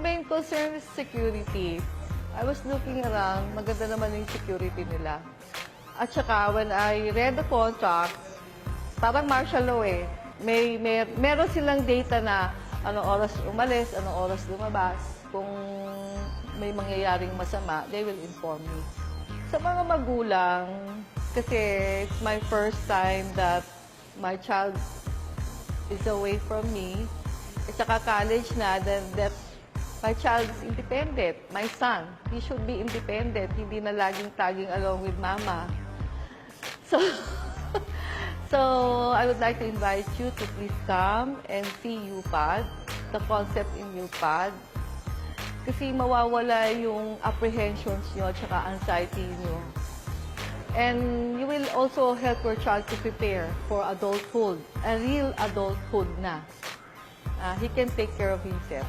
Ang main concern is security. I was looking around, maganda naman yung security nila. At saka, when I read the contract, parang martial law eh. Meron silang data na anong oras umalis, anong oras lumabas. Kung may mangyayaring masama, they will inform me. Sa mga magulang, kasi it's my first time that my child is away from me. At saka college na, then that my child is independent. My son, he should be independent. Hindi na laging tagging along with mama. So, so I would like to invite you to please come and see UPAD, the concept in UPAD. Kasi mawawala yung apprehensions nyo at saka anxiety nyo. And you will also help your child to prepare for adulthood, a real adulthood na. He can take care of himself.